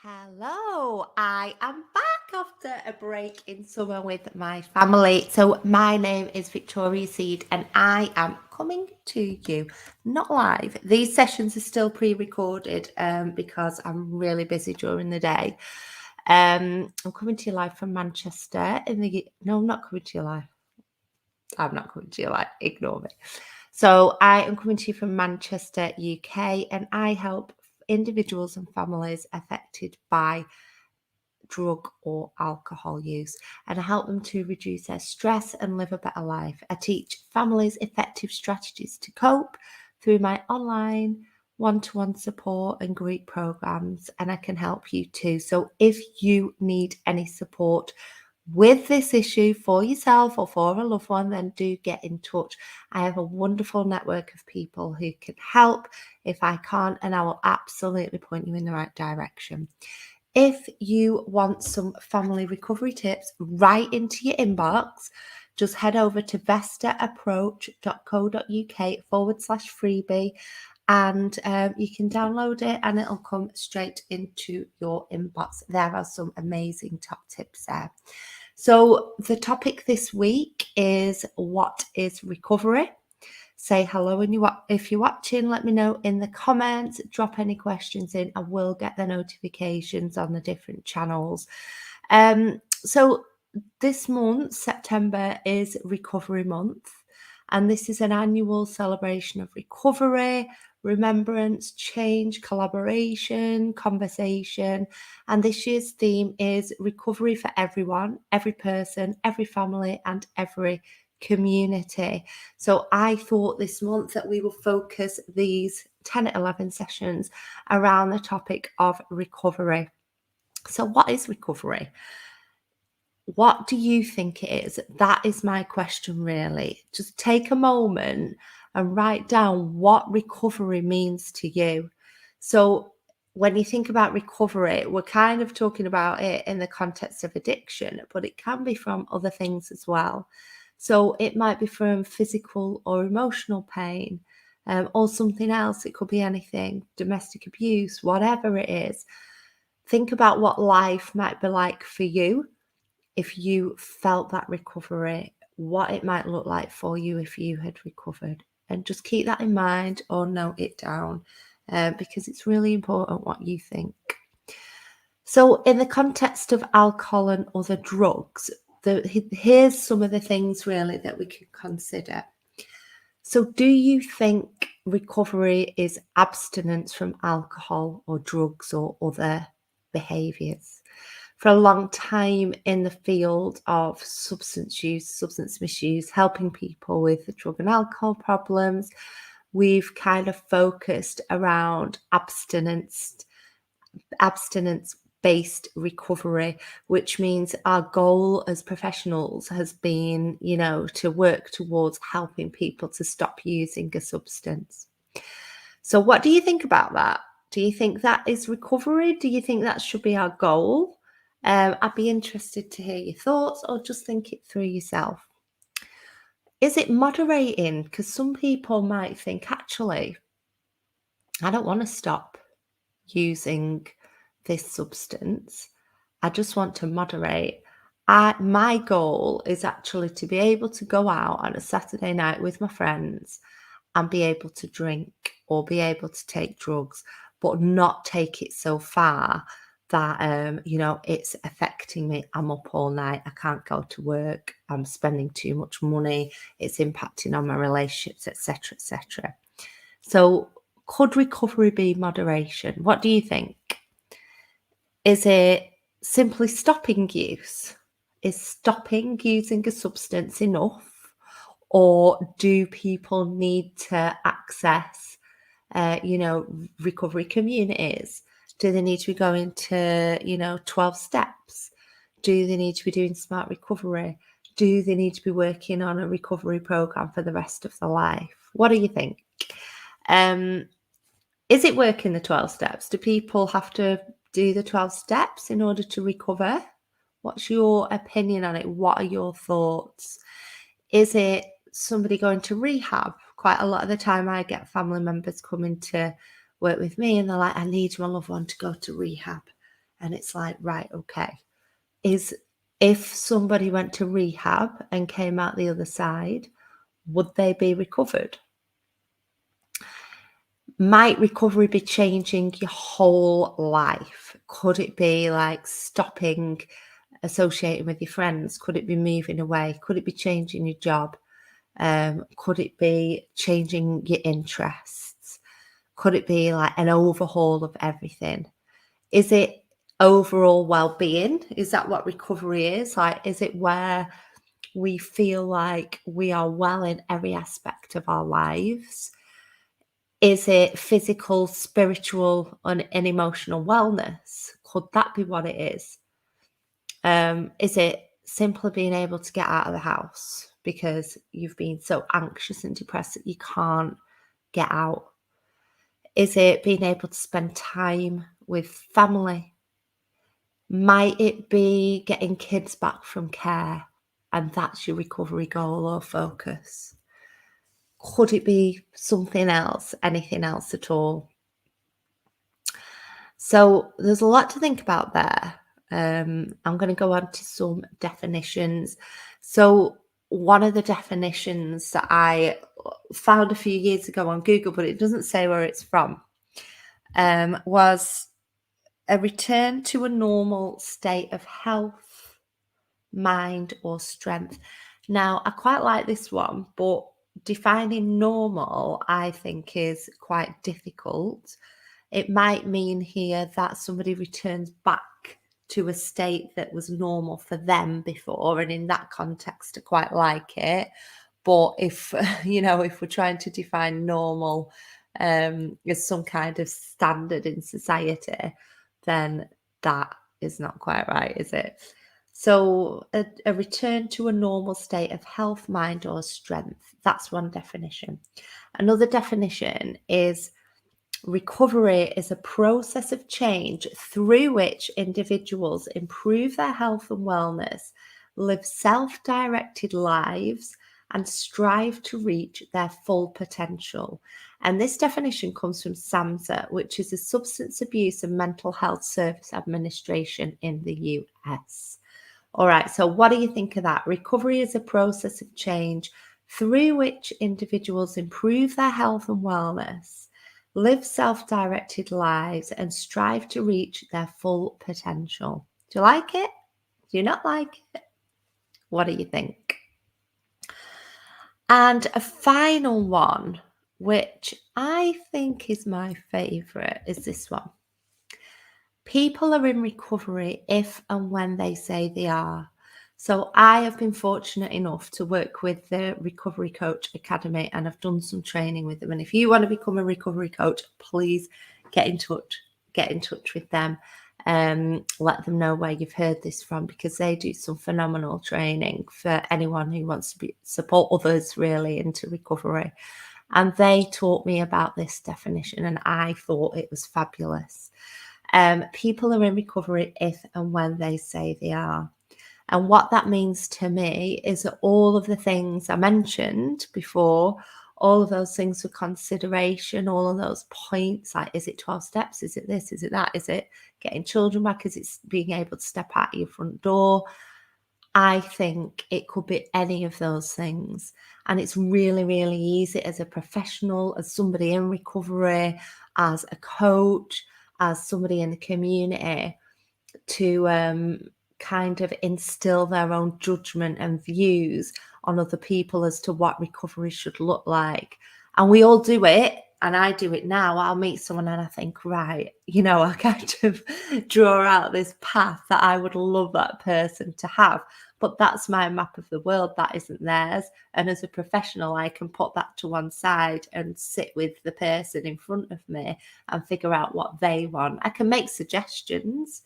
Hello, I am back after a break in summer with my family. So, my name is Victoria Seed, and I am coming to you not live. These sessions are still pre recorded because I'm really busy during the day. I'm coming to you live from Manchester No, I'm not coming to you live. I'm not coming to you live. Ignore me. So, I am coming to you from Manchester, UK, and I help individuals and families affected by drug or alcohol use, and I help them to reduce their stress and live a better life. I teach families effective strategies to cope through my online one-to-one support and group programs, and I can help you too. So if you need any support with this issue for yourself or for a loved one, then do get in touch. I have a wonderful network of people who can help if I can't, and I will absolutely point you in the right direction. If you want some family recovery tips right into your inbox, just head over to vestaapproach.co.uk/freebie, and you can download it and it'll come straight into your inbox. There are some amazing top tips there. So the topic this week is, what is recovery? Say hello if you're watching. Let me know in the comments. Drop any questions in. I will get the notifications on the different channels. So this month, September, is Recovery Month, and this is an annual celebration of recovery, remembrance, change, collaboration, conversation. And this year's theme is recovery for everyone, every person, every family, and every community. So I thought this month that we will focus these 10 or 11 sessions around the topic of recovery. So what is recovery? What do you think it is? That is my question, really. Just take a moment and write down what recovery means to you. So when you think about recovery, we're kind of talking about it in the context of addiction, but it can be from other things as well. So it might be from physical or emotional pain, or something else. It could be anything, domestic abuse, whatever it is. Think about what life might be like for you if you felt that recovery, what it might look like for you if you had recovered. And just keep that in mind or note it down, because it's really important what you think. So in the context of alcohol and other drugs, here's some of the things really that we could consider. So do you think recovery is abstinence from alcohol or drugs or other behaviours? For a long time in the field of substance use, substance misuse, helping people with drug and alcohol problems, we've kind of focused around abstinence-based recovery, which means our goal as professionals has been, to work towards helping people to stop using a substance. So what do you think about that? Do you think that is recovery? Do you think that should be our goal? I'd be interested to hear your thoughts, or just think it through yourself. Is it moderating? Because some people might think, actually, I don't want to stop using this substance. I just want to moderate. My goal is actually to be able to go out on a Saturday night with my friends and be able to drink or be able to take drugs, but not take it so far that, it's affecting me. I'm up all night. I can't go to work. I'm spending too much money. It's impacting on my relationships, etc., etc. So could recovery be moderation? What do you think? Is it simply stopping use? Is stopping using a substance enough? Or do people need to access, recovery communities? Do they need to be going to, 12 steps? Do they need to be doing smart recovery? Do they need to be working on a recovery program for the rest of their life? What do you think? Is it working, the 12 steps? Do people have to do the 12 steps in order to recover? What's your opinion on it? What are your thoughts? Is it somebody going to rehab? Quite a lot of the time I get family members coming to work with me and they're like, I need my loved one to go to rehab. And it's like, right, okay, if somebody went to rehab and came out the other side, would they be recovered? Might recovery be changing your whole life? Could it be like stopping associating with your friends? Could it be moving away? Could it be changing your job? Could it be changing your interests? Could it be like an overhaul of everything? Is it overall well-being? Is that what recovery is? Like, is it where we feel like we are well in every aspect of our lives? Is it physical, spiritual, and emotional wellness? Could that be what it is? Is it simply being able to get out of the house because you've been so anxious and depressed that you can't get out? Is it being able to spend time with family? Might it be getting kids back from care and that's your recovery goal or focus? Could it be something else, anything else at all? So there's a lot to think about there. I'm going to go on to some definitions. So one of the definitions that I found a few years ago on Google, but it doesn't say where it's from, was a return to a normal state of health, mind, or strength. Now, I quite like this one, but defining normal, I think, is quite difficult. It might mean here that somebody returns back to a state that was normal for them before, and in that context, I quite like it. But if if we're trying to define normal as some kind of standard in society, then that is not quite right, is it? So a return to a normal state of health, mind, or strength. That's one definition. Another definition is recovery is a process of change through which individuals improve their health and wellness, live self-directed lives, and strive to reach their full potential. And this definition comes from SAMHSA, which is the Substance Abuse and Mental Health Service Administration in the US. All right, so what do you think of that? Recovery is a process of change through which individuals improve their health and wellness, live self-directed lives, and strive to reach their full potential. Do you like it? Do you not like it? What do you think? And a final one, which I think is my favorite, is this one. People are in recovery if and when they say they are. So I have been fortunate enough to work with the Recovery Coach Academy, and I've done some training with them. And if you want to become a recovery coach, please get in touch with them. Let them know where you've heard this from, because they do some phenomenal training for anyone who wants to support others really into recovery. And they taught me about this definition, and I thought it was fabulous. People are in recovery if and when they say they are. And what that means to me is that all of the things I mentioned before, all of those things for consideration, all of those points, like, is it 12 steps? Is it this? Is it that? Is it getting children back? Is it being able to step out of your front door? I think it could be any of those things. And it's really, really easy as a professional, as somebody in recovery, as a coach, as somebody in the community, to kind of instill their own judgment and views on other people as to what recovery should look like. And we all do it. And I do it now. I'll meet someone and I think, right, I kind of draw out this path that I would love that person to have. But that's my map of the world. That isn't theirs. And as a professional, I can put that to one side and sit with the person in front of me and figure out what they want. I can make suggestions.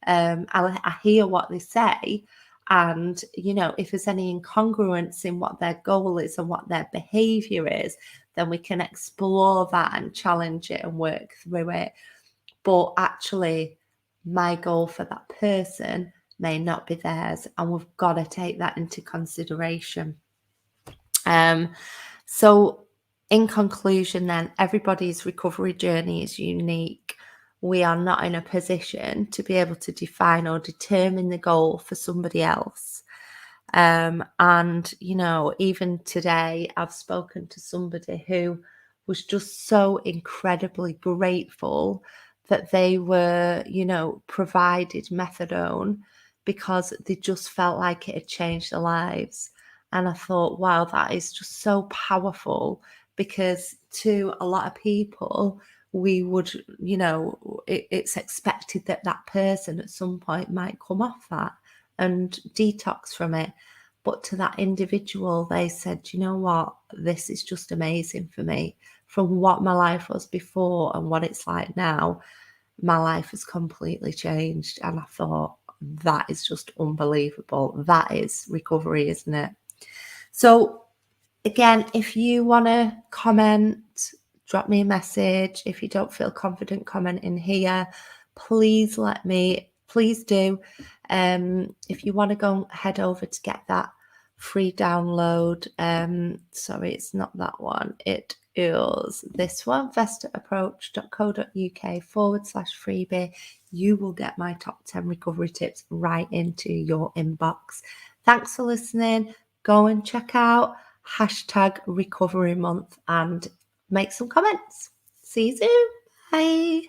I hear what they say. And, if there's any incongruence in what their goal is and what their behavior is, then we can explore that and challenge it and work through it. But actually, my goal for that person may not be theirs, and we've got to take that into consideration. So in conclusion then, everybody's recovery journey is unique. we are not in a position to be able to define or determine the goal for somebody else. And, you know, even today, I've spoken to somebody who was just so incredibly grateful that they were, you know, provided methadone because they just felt like it had changed their lives. And I thought, wow, that is just so powerful, because to a lot of people, we would, you know, it's expected that that person at some point might come off that and detox from it. But to that individual, they said, you know what, this is just amazing for me. From what my life was before and what it's like now, my life has completely changed. And I thought, that is just unbelievable. That is recovery, isn't it? So, again, if you want to comment, drop me a message. If you don't feel confident commenting here, please please do. If you want to go head over to get that free download, sorry, it's not that one. It is this one, vestaapproach.co.uk/freebie. You will get my top 10 recovery tips right into your inbox. Thanks for listening. Go and check out #recovery month and make some comments. See you soon. Bye.